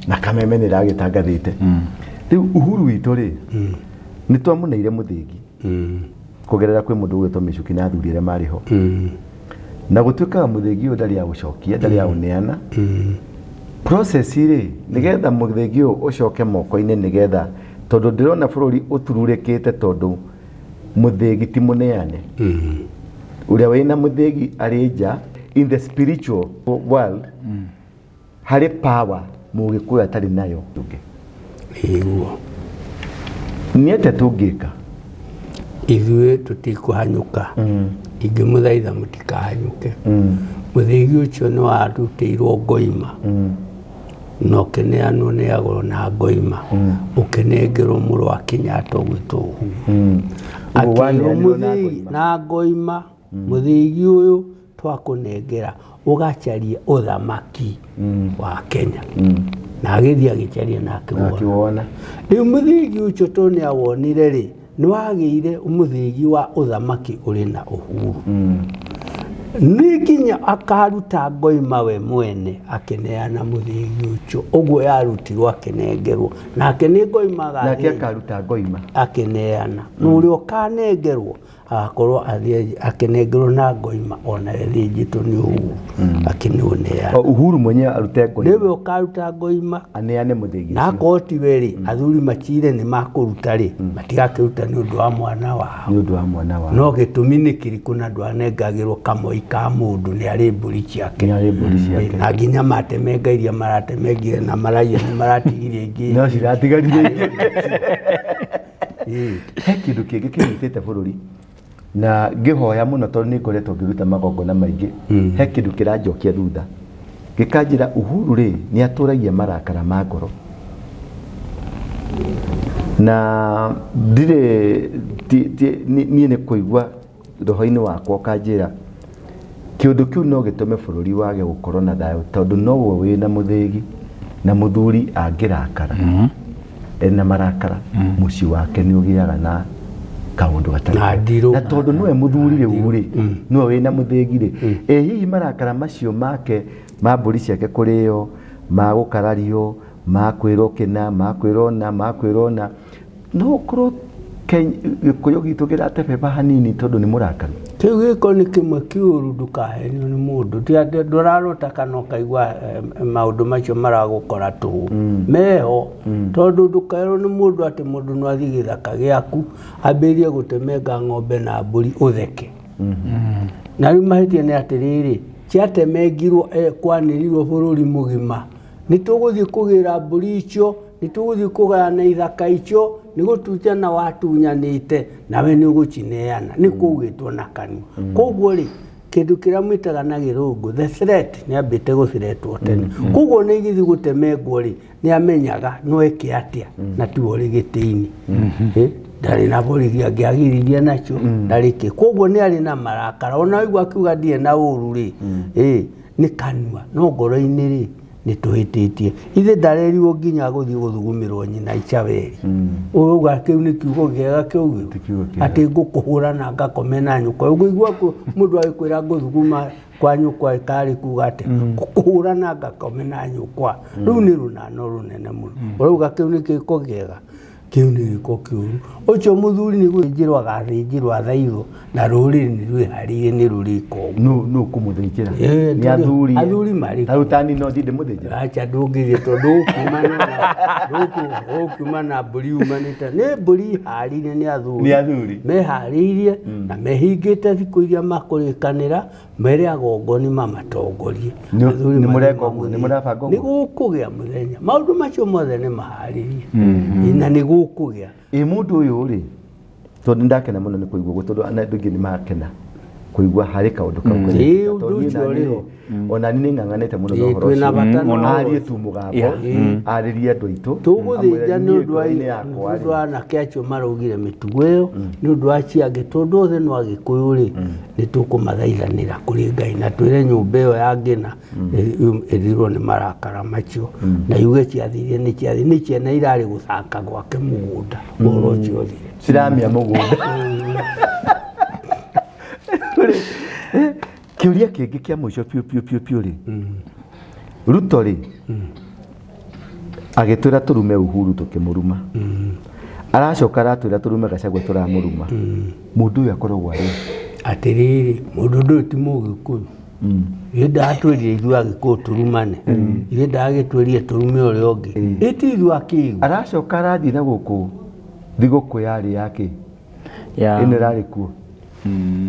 na Kameme nĩ ragĩtangathĩte rĩu Uhuru witũ rĩ nĩ twamũneire mũthĩgi kũgerera kwĩ mũndũ ũgwĩtwo Michuki na athuri arĩa marĩ ho na gũtuĩkaga mũthĩgi ũyũ ndarĩ ya gũcokia ndarĩ ya gũneana process rĩ nĩgetha mũthĩgi ũyũ ũcoke moko-inĩ nĩgetha tondũ ndĩrona bũrũri ũtururĩkĩte tondũ mũthĩgi ti mũneane ũrĩa wĩna mũthĩgi arĩ nja in the spiritual world harĩ power mũgĩkũyũ atarĩ nayo nĩ atĩa tũngĩka ithuĩ tũtikũhanyũka ingĩmũthaitha mũtikahanyũke mũthĩgi ũcio nĩ warutĩirwo ngoima na ũkĩneanwo nĩ agũrwo na ngoima ũkĩnengerwo mũrũ wa Kenyatta ũgwĩtwo akĩrwo mũthĩgi na ngoima mũthĩgi ũyũ twakũnengera ũgacaria ũthamaki wa Kenya na agĩthiĩ agĩcaria na akĩwona rĩu mũthĩgi ũcio tondũ nĩawonire rĩ nĩwagĩire mũthĩgi wa ũthamaki ũrĩ na Uhuru nĩ nginya akaruta ngoima we mwene akĩneana mũthĩgi ũcio ũguo yarutirwo akĩnengerwo nake nĩ ngoima nake akaruta ngoima akĩneana na ũrĩa ũkanengerwo agakorwo akĩnengerwo na ngoima ona thĩnjĩtwo nĩ Uhuru akĩneana Uhuru mwenyewe arute ngoima nĩwe ũkaruta ngoima aneane mũthĩgi na akoti we athuri macire nĩ makũruta rĩ matigakĩruta nĩ ũndũ wa mwana wao no gĩtũmi nĩ kĩrĩkũ na ndwanengagĩrwo kamoi ka mũndũ nĩ arĩ mbũri ciake na nginya matemenga iria maratemengire na maraiya nĩ maratigirie ingĩ no ciratigarire he kĩndũ kĩngĩ kĩnyitĩte bũrũri na ngĩhoya mũno tondũ nĩ ngoretwo ngĩruta magongona maingĩ he kĩndũ kĩranjokia thutha gĩkanjĩra Uhuru rĩ nĩ atũragia marakara ma ngoro na ndirĩ niĩ nĩ kũigua roho-inĩ wakwa ũkanjĩra kĩũndũ kĩu no gĩtũme bũrũri wage gũkorwo na thayũ tondũ nowe wĩna mũthĩgi na mũthuri angĩrakara ena marakara mũciĩ wake nĩ ũgĩaga na kaũndũ gatarĩ na tondũ nĩwe mũthuri rĩu rĩ nĩwe wĩna mũthĩgi rĩ hihi marakara macio make ma mbũri ciake kũrĩo ma gũkarario ma kwĩrwo kĩna ma kwĩrwo ona no ũkorwo gĩkũyũ gitũ kĩratebeba hanini tondũ nĩ mũrakaru kĩu gĩko nĩ kĩmwe kĩũru ndũkahenio nĩ mũndũ ti atĩ ndũrarota kana ũkaigua maũndũ macio maragũkora tũhũ meho tondũ ndũkerwo nĩ mũndũ atĩ mũndũ no athiĩ gĩthaka gĩaku ambĩrĩrie gũtemenga ng'ombe na mbũri ũtheke na rĩu mahĩtia nĩ atĩrĩrĩ ciatemengirwo kwanĩrirwo bũrũri mũgima nĩ tũgũthiĩ kũgĩra mbũri icio nĩ tũgũthiĩ kũgayana ithaka icio nĩ gũtunyana watunyanĩte nawe nĩ ũgũcineana nĩ kũugĩtwo na kanua koguo rĩ kĩndũ kĩrĩa mwĩtaga na gĩrũngũ the threat nĩ ambĩte gũciretwo tene koguo nĩ igĩthiĩ gũtemengwo rĩ nĩ amenyaga no eke atĩa na tiwe ũrĩ gĩtĩ-inĩ ndarĩ na borithi angĩagiririe nacio ndarĩ kĩ koguo nĩ arĩ na marakara ona waigua akiuga ndirĩ na ũru rĩ nĩ kanua no ngoro-inĩ rĩ nĩ tũhĩtĩtie ithe ndarerirwo nginya gũthiĩ gũthugumĩrwo nyina Ichaberi ũrauga kĩu nĩ kiugo kĩega kĩaugĩtwo atĩ ngũkũhũra na ngakome na nyũkwa ũngĩigua mũndũ agĩkwĩra ngũthuguma kwa nyũkwa karĩ kuga atĩ ngũkũhũra na ngakome na nyũkwa rĩu nĩ rũnano rũnene mũno ũrauga kĩu nĩ gĩko kĩega kĩu nĩ gĩko kĩũru ũcio mũthuri nĩ gũthĩnjĩrwo agathĩnjĩrwo athaithwo na rũrĩrĩ nĩ rwĩharĩirie nĩ rũrĩka ũguo no kũmũthĩnjĩra nĩ athuri marĩ arutani no ndĩ mũthĩnjĩra acha ndũngĩthĩ tondũ ũkiuma na mbũri umanĩte nĩ mbũri harĩire nĩ athuri meharĩirie na mehingĩte thikũ iria makũrĩkanĩra mere agongoni mamatongorie nĩ mũreka ũguo nĩ mũrabanga ũguo nĩ gũkũgĩa mũthenya maũndũ macio mothe nĩ maharĩrie na nĩ gũkũgĩa mũndũ ũyũ rĩ tondũ ndakena mũno nĩ kũigua tondũ andũ aingĩ nĩ makena kuigua harĩ kaũndũ kau ona nĩ ng'ang'anĩte mũno na ũhoro ũcio arie tu mũgambo arĩrie andũ aitũ tũgũthĩnja nĩ ũndũ wa anake acio maraugire mĩtugo ĩyo nĩ ũndũ wa ciangĩ tondũ othe no Agĩkũyũ-rĩ nĩ tũkũmathaithanĩra kũrĩ Ngai na twĩre nyũmba ĩyo ya Ngĩna ĩthirwo nĩ marakara macio na yuge ciathirie nĩ ciana irarĩ gũthaka gwake mũgũnda ũhoro ũcio ũthire ciramĩa mũgũnda kĩũria kĩngĩ kĩa mũico piũ-rĩ Ruto-rĩ agĩtwĩra tũrume Uhuru tũkĩmũruma aracoka aratwĩra tũrume Gachagua tũramũruma mũndũ ũyũ akoragwo arĩ atĩrĩrĩ mũndũ ũyũ ti Mũgĩkũyũ ndatwĩrire ithuĩ Agĩkũyũ tũrumane ithuĩ ndagĩtwĩrire tũrume ũrĩa ũngĩ ĩti ithuĩ akĩigua aracoka arathiĩ na gũkũ thigũkũ yarĩ yake ĩno ĩrarĩ kuo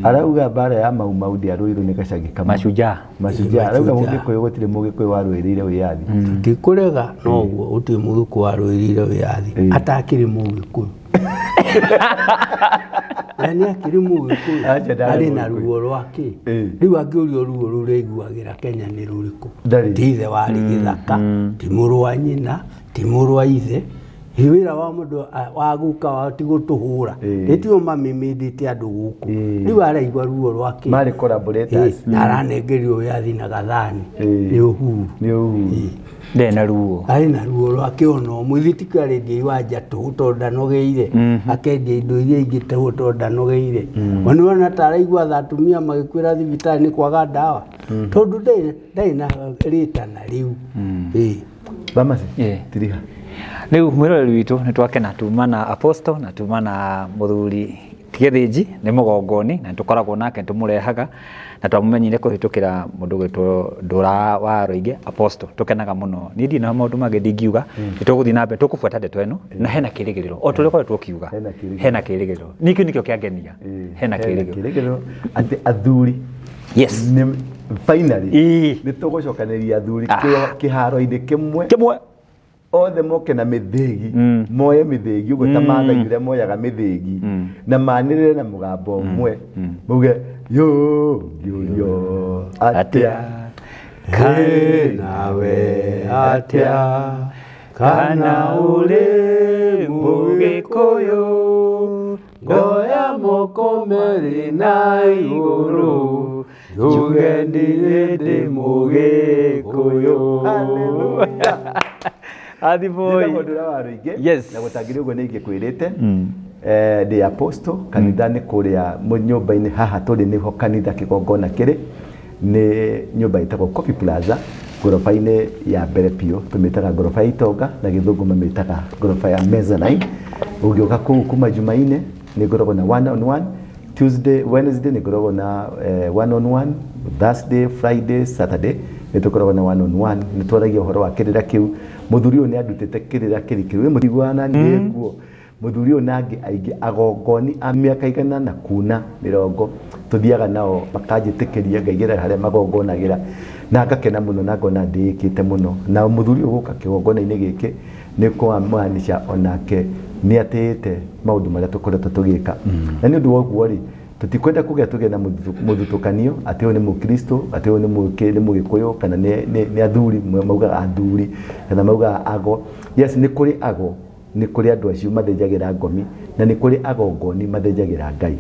arauga bara ya Mau ndĩarũirwo nĩ Gachagĩ Mashujaa arauga Mũgĩkũyũ gũtirĩ Mũgĩkũyũ warũĩrĩire wĩyathi tikũrega no guo gũtirĩ Mũgĩkũyũ warũĩrĩire wĩyathi atakĩrĩ Mũgĩkũyũ yani akĩrĩ Mũgĩkũyũ arĩ na ruo rwake rĩu angĩũrio ruo rũu rĩiguagĩra Kenya nĩ rũrĩkũ ti ithe warĩ Gĩthaka ti mũrũ wa nyina ti mũrũ wa ithe wĩra wa mũndũ wa guka wao ti gũtũhũra ĩtio mamĩmĩndĩte andũ gũkũ rĩu araigua ruo rwake marĩ collaborators na aranengerio wĩyathi na gathani nĩ Uhuru ndena ruo arĩ na ruo rwake ona mũithĩ tikarendia iwanja tũhũ tondũ ndanogeire akendia indo iria ingĩ tũhũ tondũ ndanogeire ona taraigua tha atumia magĩkwĩra thibitarĩ nĩ kwaga ndawa tondũ ndarĩ na rĩtana rĩu Bamasi tiriha rĩu mwĩroreri witũ nĩ twakena tuma na Apostle na tuma na mũthuri Gĩthĩnji nĩ mũgongoni na tũkoragwo nake tũmũrehaga na twamũmenyire kũhĩtũkĩra mũndũ gwĩtwo Ndũra wa Rũingĩ Apostle tũkenaga mũno niĩ ndirĩ na maũndũ mangĩ ndingiuga nĩ tũgũthiĩ na mbere tũkũbuata ndeto ĩno na hena kĩrĩgĩrĩro o tũrĩa koretwo tũkiuga hena kĩrĩgĩrĩro nĩkĩo nĩkĩo kĩangenia hena kĩrĩgĩrĩro atĩ athuri finally nĩ tũgũcokanĩria athuri kĩharo-inĩ kĩmwe othe moke na mĩthĩgi moye mĩthĩgi ũguo ta Maathai ũrĩa moyaga mĩthĩgi na manĩrĩre na mũgambo ũmwe mauge ngĩũrio atĩa nawe atĩa kana ũrĩ Mũgĩkũyũ ngoya moko merĩ na igũrũ njuge ndĩ Mũgĩkũyũ Adivoi Ndũra wa Rũingĩ na gũtangĩrĩ ũguo nĩ ingĩkwĩrĩte ndĩ Apostle kanitha-inĩ kũrĩa nyũmba-inĩ haha tũrĩ nĩho kanitha kĩgongona kĩrĩ nĩ nyũmba ĩtagwo Coffee Plaza ngoroba-inĩ ya mbere biũ tũmĩtaga ngoroba ya itonga na gĩthũngũ mamĩtaga ngoroba ya mezzanine ũngĩũka kũu kuma Jumaine nĩ ngoragwo na 1-on-1 Tuesday Wednesday nĩ ngoragwo na 1-on-1 Thursday Friday Saturday nĩ tũkoragwo na 1-on-1 nĩ twaragia ũhoro wa kĩrĩra kĩu mũthuri ũyũ nĩ andutĩte kĩrĩra kĩrikĩru mũtiguana nĩ kuo mũthuri ũyũ nangĩ aingĩ agongoni a mĩaka igana na kuna 40 tuthiaga nao makanjĩtĩkĩria ngaigĩra harĩa magongonagĩra na ngakena mũno na ngona ndĩkĩte mũno na mũthuri ũyũ gũka kĩgongona-inĩ gĩkĩ nĩ kũmaanisha onake nĩ atĩĩte maũndũ marĩa tũkoretwo tũgĩka na nĩ ũndũ wa ũguo rĩ tutikwenda kũgĩa na mũthutũkanio atĩ ũyũ nĩ Mũkristo atĩ ũyũ nĩ Mũgĩkũyũ kana nĩ athuri maugaga athuri kana maugaga ago nĩ kũrĩ ago nĩ kũrĩ andũ acio mathĩnjagĩra ngomi na nĩ kũrĩ agongoni mathĩnjagĩra Ngai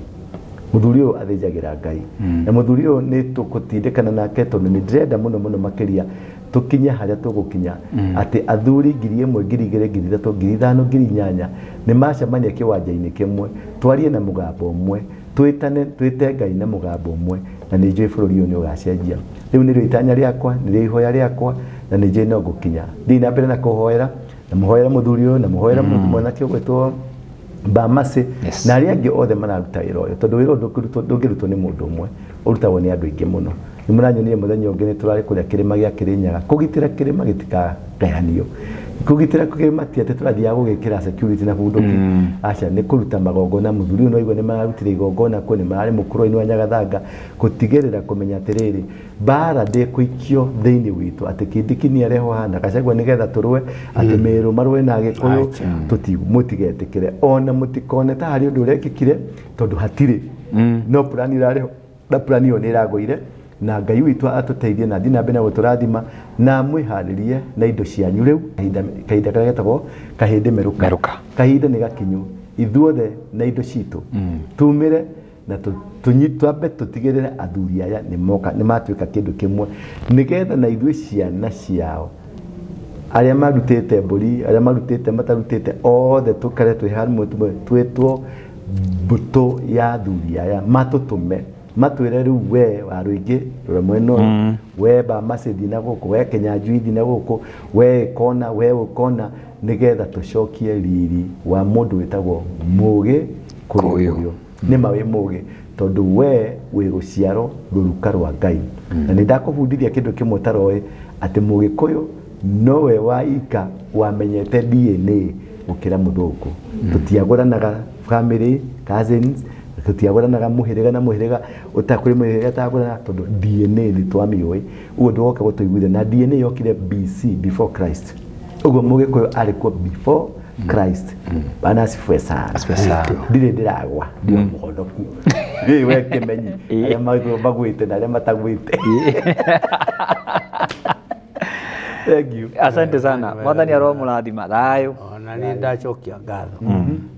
mũthuri ũyũ athĩnjagĩra Ngai na mũthuri ũyũ nĩ tũgũtindĩkana nake tondũ nĩ ndĩrenda mũno makĩria tũkinye harĩa tũgũkinya atĩ athuri 1,000 2,000 3,000 5,000 8,000 nĩ macemania kĩwanja-inĩ kĩmwe twarie na mũgambo ũmwe twĩte Ngai na mũgambo ũmwe na nĩ njũĩ bũrũri ũyũ nĩ ũgacenjia rĩu nĩrĩo itanya rĩakwa nĩrĩo ihoya rĩakwa na nĩ njũĩ no gũkinya thiĩ na mbere na kũhoera na mũhoera mũthuri ũyũ na mũhoera mwanake ũgwĩtwo Bamase na arĩa angĩ othe mararuta wĩra ũyũ tondũ wĩra ndũngĩrutwo nĩ mũndũ ũmwe ũrutagwo nĩ andũ aingĩ mũno nĩ mũranyonire mũthenya ũngĩ nĩ tũrarĩ kũrĩa kĩrĩma gĩa Kĩrĩnyaga kũgitĩra kĩrĩma gĩtikagayanio kũgitĩra kĩrĩma ti atĩ tũrathiaga gũgĩkĩra security na bunduki aca nĩ kũruta magongona mũthuri ũyũ no igua nĩ mararutire igongona kuo nĩ mararĩ mũkũrũ-inĩ wa Nyagathanga gũtigĩrĩra kũmenya atĩrĩrĩ mbara ndĩkũikio thĩinĩ witũ atĩ Kindiki nĩ arehwo hana Gachagua nĩgetha tũrũe atĩ Meru marũe na Agĩkũyũ mũtigetĩkĩre ona mũtikone ta harĩ ũndũ ũrekĩkire tondũ hatirĩ no plan irarĩho na plan ĩyo nĩ ĩragũire na Ngai witũ atũteithie na thiĩ na mbere na gũtũrathima na mwĩharĩrie na indo cianyu rĩu kahinda karĩa getagwo kahĩndĩ merũka. Kahinda nĩ gakinyu ithuothe na indo citũ tumĩre na twambe tũtigĩrĩre athuri aya nĩ matuĩka kĩndũ kĩmwe nĩgetha na ithuĩ ciana ciao arĩa marutĩte mbũri arĩa marutĩte matarutĩte othe tũkare twĩ hamwe twĩtwo mbũtũ ya athuri aya matũtũme matwĩre rĩu we Warũingĩ rora mwena ũyũ we Bamacethi na gũkũ we Kĩnyanjui na gũkũ we Kona we Ũkona nĩgetha tũcokie riri wa mũndũ wĩtagwo mũgĩ kũrĩ ũyũ nĩma wĩ mũgĩ tondũ we wĩ rũciaro rũruka rwa Ngai na nĩndakũbundithia kĩndũ kĩmwe taroĩ atĩ Mũgĩkũyũ nowe waika wamenyete DNA gũkĩra Mũthũngũ tũtiagũranaga family cousins tũtiagũranaga mũhĩrĩga na mũhĩrĩga ũtakũrĩ mũhĩrĩga tagũrana tondũ DNA nĩ twamĩũĩ ũguo ndũgoka gũtũiguithia na DNA yokire BC before Christ ũguo Mũgĩkũyũ arĩ kuo before Christ bana sifwe sana ndire ndiragwa ndio mũhonoku we we Kĩmenyi arĩa magwĩte na arĩa matagwĩte. Thank you. Asante sana. Mwathani aromũrathima thayũ. Na nĩ ndacokia ngatho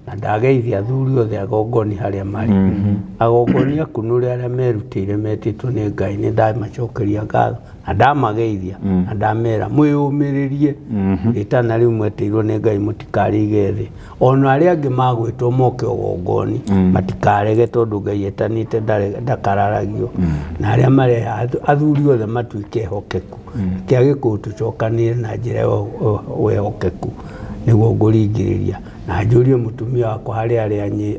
na ndageithia athuri othe agongoni harĩa marĩ agongoni akunũrĩ arĩa merutĩire metĩtwo nĩ Ngai nĩ ndamacokeria ngatho na ndamageithia na ndamera mwĩyũmĩrĩrie rĩtana rĩu mwetĩirwo nĩ Ngai mũtikarĩige thĩ ona arĩa angĩ magwĩtwo moke ũgongoni matikarege tondũ Ngai etanĩte ndakararagio na arĩa marĩ athuri othe matuĩke ehokeku kĩa Gĩkũyũ tũcokanĩre na njĩra ya wehokeku nĩguo ngũringĩrĩria na njũrie mũtumia wakwa harĩa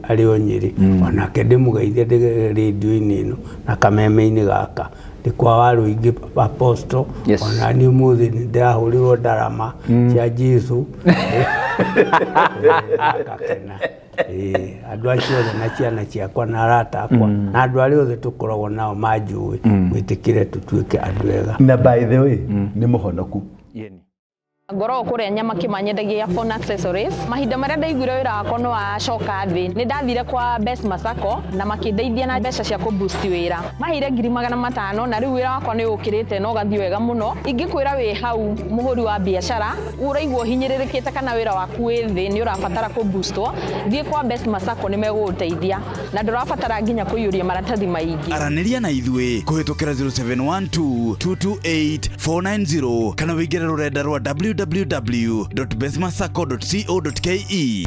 arĩ o Nyĩrĩ onake ndĩmũgeithie rĩndiũ-inĩ ĩno na kameme-inĩ gaka ndĩ kwa Warũingĩ Apostle ona niĩ ũmũthĩ nĩ ndĩrahũrĩrwo ndarama cia Jesũ andũ acio othe na ciana ciakwa na arata akwa na andũ arĩa othe tũkoragwo nao manjũĩ mwĩtĩkĩre tũtuĩke andũ ega na by the way nĩ mũhonoku. Ngoro kuria nyama kimanyendagia phone accessories mahinda maria ndaiguire wira wakwa no acoka thi ni ndathire kwa Best Masako na makindeithia na mbeca cia ku boost wira mahire 500 na riu wira wakwa ni ukirite no gathi wega muno ingikwira wi hau muhuri wa biashara uraigwo hinyiririkite kana wira waku wi thi ni urabatara ku boostwo thie kwa Best Masako ni meguteithia na ndurabatara nginya kuyuria maratathi maingi araniria na ithwe kuhitukira 0712228490 kana wigire rurenda rwa www.bestmasako.co.ke